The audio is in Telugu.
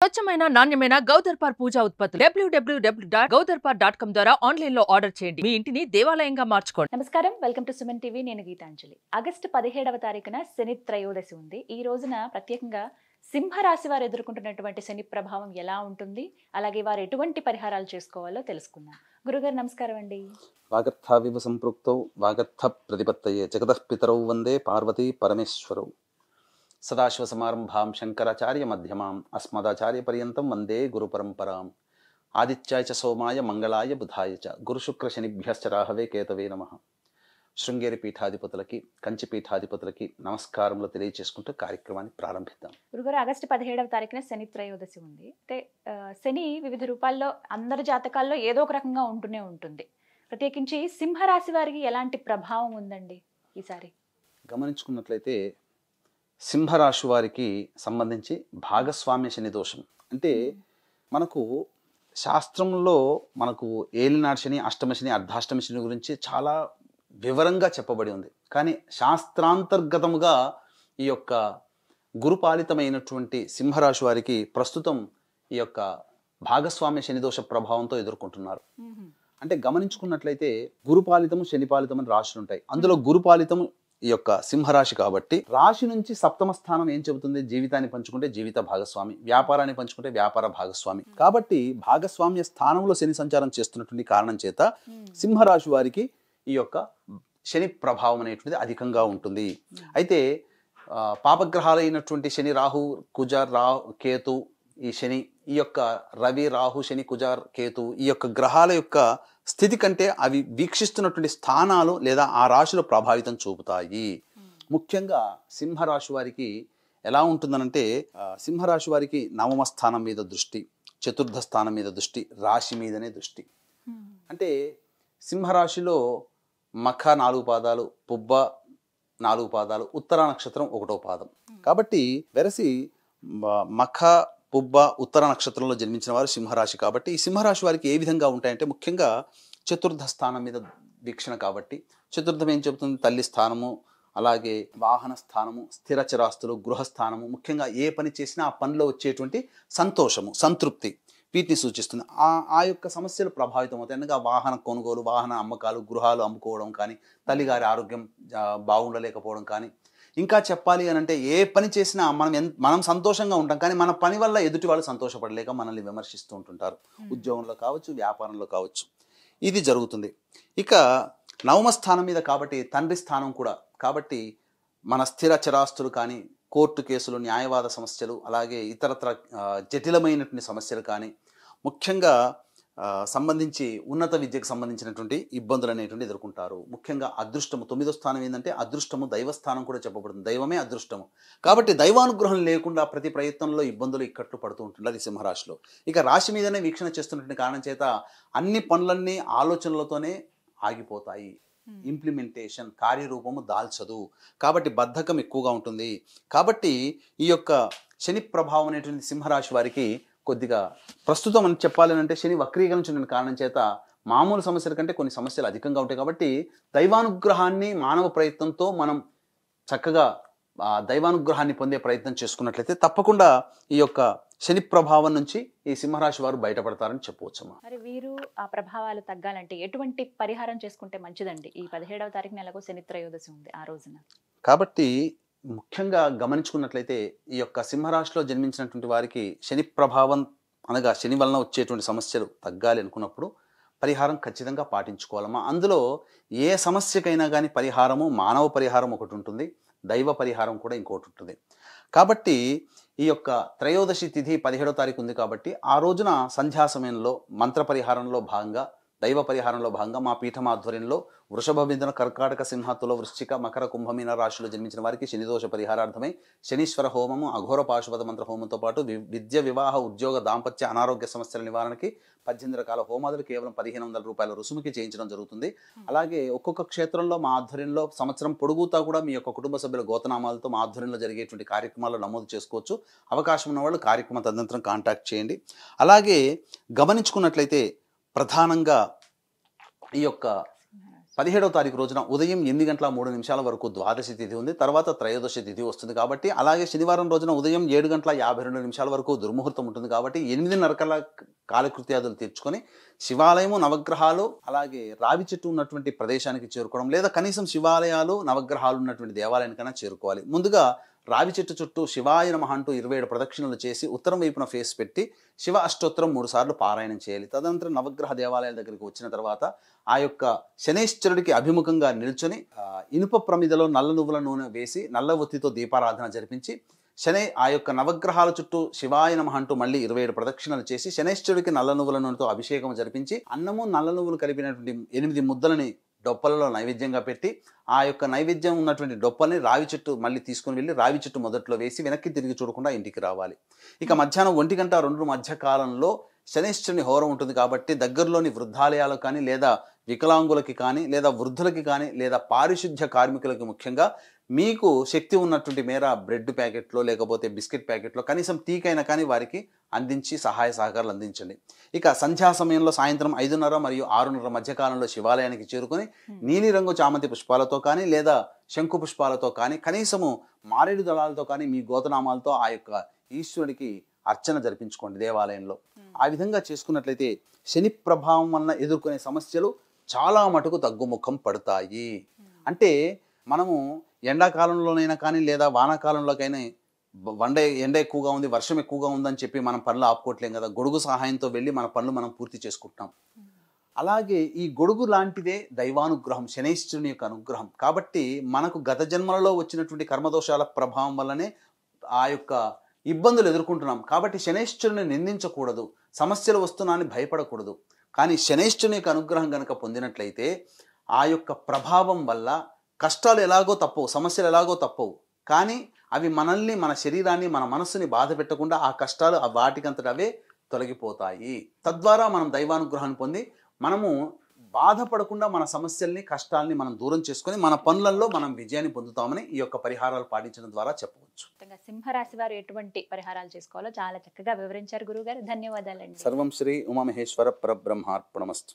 స్వచ్ఛమైన నాణ్యమైన గౌదర్పార్ పూజా ఉత్పత్తులు www.gaudarpar.com ద్వారా ఆన్లైన్ లో ఆర్డర్ చేయండి. మీ ఇంటిని దేవాలయంగా మార్చుకోండి. నమస్కారం, వెల్కమ్ టు సుమన్ టీవీ. నేను గీతాంజలి. ఆగస్టు 17వ తారీఖున శని త్రయోదశి ఉంది. ఈ రోజున ప్రత్యేకంగా సింహరాశి వారు ఎదుర్కొంటున్నటువంటి శని ప్రభావం ఎలా ఉంటుంది, అలాగే వారు ఎటువంటి పరిహారాలు చేసుకోవాలో తెలుసుకుందాం. గురుగారు నమస్కారం అండి. వాగర్థావివ సంపృక్తౌ వాగర్థ ప్రతిపత్తయే జగతః పితరౌ వందే పార్వతీ పరమేశ్వరౌ. సదాశివసమారంభాం శంకరాచార్య మధ్యమాం అస్మదాచార్య పర్యంతం వందే గురు పరంపరాం. ఆదిత్యాయ చ సోమాయ మంగళాయ బుధాయ చ గురుశుక్ర శనిభ్యశ్చ రాహవే కేతవే నమః. శృంగేరి పీఠాధిపతులకి, కంచి పీఠాధిపతులకి నమస్కారములు తెలియజేసుకుంటూ కార్యక్రమాన్ని ప్రారంభిద్దాం. గురుగారు, ఆగస్టు 17వ తారీఖున శని త్రయోదశి ఉంది. అంటే శని వివిధ రూపాల్లో అందరి జాతకాల్లో ఏదో ఒక రకంగా ఉంటూనే ఉంటుంది. ప్రత్యేకించి సింహరాశి వారికి ఎలాంటి ప్రభావం ఉందండి ఈసారి? గమనించుకున్నట్లయితే సింహరాశి వారికి సంబంధించి భాగస్వామ్య శని దోషం అంటే మనకు శాస్త్రంలో మనకు ఏలినాడు శని, అష్టమ శని, అర్ధాష్టమ శని గురించి చాలా వివరంగా చెప్పబడి ఉంది. కానీ శాస్త్రాంతర్గతముగా ఈ యొక్క గురుపాలితమైనటువంటి సింహరాశి వారికి ప్రస్తుతం ఈ యొక్క భాగస్వామ్య శని దోష ప్రభావంతో ఎదుర్కొంటున్నారు. అంటే గమనించుకున్నట్లయితే గురుపాలితము, శనిపాలితం అని రాశులు ఉంటాయి. అందులో గురుపాలితము ఈ యొక్క సింహరాశి కాబట్టి రాశి నుంచి సప్తమ స్థానం ఏం చెబుతుంది? జీవితాన్ని పంచుకుంటే జీవిత భాగస్వామి, వ్యాపారాన్ని పంచుకుంటే వ్యాపార భాగస్వామి. కాబట్టి భాగస్వామ్య స్థానంలో శని సంచారం చేస్తున్నటువంటి కారణం చేత సింహరాశి వారికి ఈ యొక్క శని ప్రభావం అనేటువంటిది అధికంగా ఉంటుంది. అయితే పాపగ్రహాలైనటువంటి శని, రాహు, కుజ, కేతు, ఈ శని, ఈ యొక్క రవి, రాహు, శని, కుజ, కేతు, ఈ యొక్క గ్రహాల యొక్క స్థితి కంటే అవి వీక్షిస్తున్నటువంటి స్థానాలు లేదా ఆ రాశిలో ప్రభావితం చూపుతాయి. ముఖ్యంగా సింహరాశి వారికి ఎలా ఉంటుందనంటే సింహరాశి వారికి నవమ స్థానం మీద దృష్టి, చతుర్థ స్థానం మీద దృష్టి, రాశి మీదనే దృష్టి. అంటే సింహరాశిలో మఖ 4 పాదాలు, పుబ్బ 4 పాదాలు, ఉత్తర నక్షత్రం 1వ పాదం. కాబట్టి వెరసి మఖ, పుబ్బ, ఉత్తర నక్షత్రంలో జన్మించిన వారు సింహరాశి. కాబట్టి ఈ సింహరాశి వారికి ఏ విధంగా ఉంటాయంటే ముఖ్యంగా చతుర్థ స్థానం మీద వీక్షణ. కాబట్టి చతుర్థం ఏం చెబుతుంది? తల్లి స్థానము, అలాగే వాహన స్థానము, స్థిర చిరాస్తులు, గృహస్థానము. ముఖ్యంగా ఏ పని చేసినా ఆ పనిలో వచ్చేటువంటి సంతోషము, సంతృప్తి, వీటిని సూచిస్తుంది. ఆ యొక్క సమస్యలు ప్రభావితం అవుతాయి. అనగా వాహన కొనుగోలు, వాహన అమ్మకాలు, గృహాలు అమ్ముకోవడం కానీ, తల్లిగారి ఆరోగ్యం బాగుండలేకపోవడం కానీ, ఇంకా చెప్పాలి అని అంటే ఏ పని చేసినా మనం సంతోషంగా ఉంటాం, కానీ మన పని వల్ల ఎదుటి వాళ్ళు సంతోషపడలేక మనల్ని విమర్శిస్తూ ఉంటుంటారు. ఉద్యోగంలో కావచ్చు, వ్యాపారంలో కావచ్చు, ఇది జరుగుతుంది. ఇక నవమ స్థానం మీద కాబట్టి తండ్రి స్థానం కూడా. కాబట్టి మన స్థిర చిరాస్తులు కానీ, కోర్టు కేసులు, న్యాయవాద సమస్యలు, అలాగే ఇతరత్ర జటిలమైనటువంటి సమస్యలు కానీ, ముఖ్యంగా సంబంధించి ఉన్నత విద్యకు సంబంధించినటువంటి ఇబ్బందులు అనేటువంటి ఎదుర్కొంటారు. ముఖ్యంగా అదృష్టము 9వ స్థానం ఏంటంటే అదృష్టము, దైవస్థానం కూడా చెప్పబడుతుంది. దైవమే అదృష్టము. కాబట్టి దైవానుగ్రహం లేకుండా ప్రతి ప్రయత్నంలో ఇబ్బందులు, ఇక్కట్లు పడుతూ ఉంటుంటారు ఈ సింహరాశిలో. ఇక రాశి మీదనే వీక్షణ చేస్తున్నటువంటి కారణం చేత అన్ని పనులన్నీ ఆలోచనలతోనే ఆగిపోతాయి. ఇంప్లిమెంటేషన్, కార్యరూపము దాల్చదు. కాబట్టి బద్ధకం ఎక్కువగా ఉంటుంది. కాబట్టి ఈ యొక్క శని ప్రభావం అనేటువంటి సింహరాశి వారికి కొద్దిగా ప్రస్తుతం అని చెప్పాలంటే శని వక్రీకరించిన కారణం చేత మామూలు సమస్యల కంటే కొన్ని సమస్యలు అధికంగా ఉంటాయి. కాబట్టి దైవానుగ్రహాన్ని మానవ ప్రయత్నంతో మనం చక్కగా దైవానుగ్రహాన్ని పొందే ప్రయత్నం చేసుకున్నట్లయితే తప్పకుండా ఈ యొక్క శని ప్రభావం నుంచి ఈ సింహరాశి వారు బయటపడతారని చెప్పవచ్చమ్మా. మరి వీరు ఆ ప్రభావాలు తగ్గాలంటే ఎటువంటి పరిహారం చేసుకుంటే మంచిదండి? ఈ 17వ తారీఖున ఎలాగో శని త్రయోదశి ఉంది ఆ రోజున. కాబట్టి ముఖ్యంగా గమనించుకున్నట్లయితే ఈ యొక్క సింహరాశిలో జన్మించినటువంటి వారికి శని ప్రభావం అనగా శని వలన వచ్చేటువంటి సమస్యలు తగ్గాలి అనుకున్నప్పుడు పరిహారం ఖచ్చితంగా పాటించుకోవాలమ్మా. అందులో ఏ సమస్యకైనా కానీ పరిహారము, మానవ పరిహారం ఒకటి ఉంటుంది, దైవ పరిహారం కూడా ఇంకోటి ఉంటుంది. కాబట్టి ఈ యొక్క త్రయోదశి తిథి 17వ తారీఖు ఉంది. కాబట్టి ఆ రోజున సంధ్యా సమయంలో మంత్ర పరిహారంలో భాగంగా, దైవ పరిహారంలో భాగంగా మా పీఠం ఆధ్వర్యంలో వృషభ, మిథున, కర్కాటక, సింహ, తుల, వృశ్చిక, మకర, కుంభమీన రాశిలో జన్మించిన వారికి శనిదోష పరిహారార్థమై శనీశ్వర హోమము, అఘోర పాశుపత మంత్ర హోమంతో పాటు విద్య, వివాహ, ఉద్యోగ, దాంపత్య, అనారోగ్య సమస్యల నివారణకి 18 రకాల హోమాదులు కేవలం 1500 రూపాయల రుసుముకి చేయించడం జరుగుతుంది. అలాగే ఒక్కొక్క క్షేత్రంలో మా ఆధ్వర్యంలో సంవత్సరం పొడుగుతా కూడా మీ యొక్క కుటుంబ సభ్యుల గోతనామాలతో మా ఆధ్వర్యంలో జరిగేటువంటి కార్యక్రమాల్లో నమోదు చేసుకోవచ్చు. అవకాశం ఉన్న వాళ్ళు కార్యక్రమ తదనంతరం కాంటాక్ట్ చేయండి. అలాగే గమనించుకున్నట్లయితే ప్రధానంగా ఈ యొక్క 17వ తారీఖు రోజున ఉదయం 8:03 వరకు ద్వాదశి తిథి ఉంది. తర్వాత త్రయోదశి తిథి వస్తుంది కాబట్టి, అలాగే శనివారం రోజున ఉదయం 7:52 వరకు దుర్ముహూర్తం ఉంటుంది కాబట్టి 8:30 కల్లా కాలకృత్యాదులు తీర్చుకొని శివాలయము, నవగ్రహాలు, అలాగే రావి చెట్టు ఉన్నటువంటి ప్రదేశానికి చేరుకోవడం, లేదా కనీసం శివాలయాలు, నవగ్రహాలు ఉన్నటువంటి దేవాలయానికైనా చేరుకోవాలి. ముందుగా రావి చెట్టు చుట్టూ శివాయ నమః అంటూ 27 ప్రదక్షిణలు చేసి ఉత్తరం వైపున ఫేస్ పెట్టి శివ అష్టోత్తరం 3 సార్లు పారాయణం చేయాలి. తదనంతరం నవగ్రహ దేవాలయాల దగ్గరికి వచ్చిన తర్వాత ఆ యొక్క శనైశ్వరుడికి అభిముఖంగా నిల్చొని ఇనుప ప్రమిదలో నల్ల నువ్వుల నూనె వేసి నల్ల ఒత్తితో దీపారాధన జరిపించి ఆ యొక్క నవగ్రహాల చుట్టూ శివాయ నమః అంటూ మళ్ళీ 27 ప్రదక్షిణలు చేసి శనైశ్వరుడికి నల్ల నువ్వుల నూనెతో అభిషేకం జరిపించి అన్నము నల్ల నువ్వులు కలిపినటువంటి 8 ముద్దలని డొప్పలలో నైవేద్యంగా పెట్టి ఆ యొక్క నైవేద్యం ఉన్నటువంటి డొప్పల్ని రావి చెట్టు మళ్ళీ తీసుకుని వెళ్ళి రావి చెట్టు మొదట్లో వేసి వెనక్కి తిరిగి చూడకుండా ఇంటికి రావాలి. ఇక మధ్యాహ్నం 1-2 మధ్య కాలంలో శనైశ్వరుని హోరం ఉంటుంది కాబట్టి దగ్గరలోని వృద్ధాలయాలకు కానీ, లేదా వికలాంగులకి కానీ, లేదా వృద్ధులకి కానీ, లేదా పారిశుద్ధ్య కార్మికులకి ముఖ్యంగా మీకు శక్తి ఉన్నటువంటి మేర బ్రెడ్ ప్యాకెట్లో లేకపోతే బిస్కెట్ ప్యాకెట్లో కనీసం టీకైనా కానీ వారికి అందించి సహాయ సహకారాలు అందించండి. ఇక సంధ్యా సమయంలో సాయంత్రం 5:30 మరియు 6:30 మధ్య కాలంలో శివాలయానికి చేరుకొని నీలిరంగు చామంతి పుష్పాలతో కానీ, లేదా శంకు పుష్పాలతో కానీ, కనీసము మారేడు దళాలతో కానీ మీ గోతనామాలతో ఆ యొక్క ఈశ్వరుడికి అర్చన జరిపించుకోండి దేవాలయంలో. ఆ విధంగా చేసుకున్నట్లయితే శని ప్రభావం వలన ఎదుర్కొనే సమస్యలు చాలా మటుకు తగ్గుముఖం పడతాయి. అంటే మనము ఎండాకాలంలోనైనా కానీ, లేదా వానాకాలంలోకైనా ఎండ ఎక్కువగా ఉంది, వర్షం ఎక్కువగా ఉందని చెప్పి మనం పనులు ఆపుకోవట్లేం కదా. గొడుగు సహాయంతో వెళ్ళి మన పనులు మనం పూర్తి చేసుకుంటాం. అలాగే ఈ గొడుగు లాంటిదే దైవానుగ్రహం, శనైశ్వరుని యొక్క అనుగ్రహం. కాబట్టి మనకు గత జన్మలలో వచ్చినటువంటి కర్మదోషాల ప్రభావం వల్లనే ఆ యొక్క ఇబ్బందులు ఎదుర్కొంటున్నాం. కాబట్టి శనైశ్వరుని నిందించకూడదు, సమస్యలు వస్తున్నాయని భయపడకూడదు. కానీ శనైశ్వరుని యొక్క అనుగ్రహం కనుక పొందినట్లయితే ఆ యొక్క ప్రభావం వల్ల కష్టాలు ఎలాగో తప్పవు, సమస్యలు ఎలాగో తప్పవు. కానీ అవి మనల్ని, మన శరీరాన్ని, మన మనస్సుని బాధ పెట్టకుండా ఆ కష్టాలు వాటికంతట అవే తొలగిపోతాయి. తద్వారా మనం దైవానుగ్రహాన్ని పొంది మనము బాధపడకుండా మన సమస్యల్ని, కష్టాలని మనం దూరం చేసుకొని మన పనులలో మనం విజయాన్ని పొందుతామని ఈ యొక్క పరిహారాలు పాటించడం ద్వారా చెప్పవచ్చు. సింహరాశి వారు ఎటువంటి పరిహారాలు చేసుకోవాలో చాలా చక్కగా వివరించారు గురుగారు. ధన్యవాదాలండి. సర్వం శ్రీ ఉమామహేశ్వర పరబ్రహ్మార్పణమస్తు.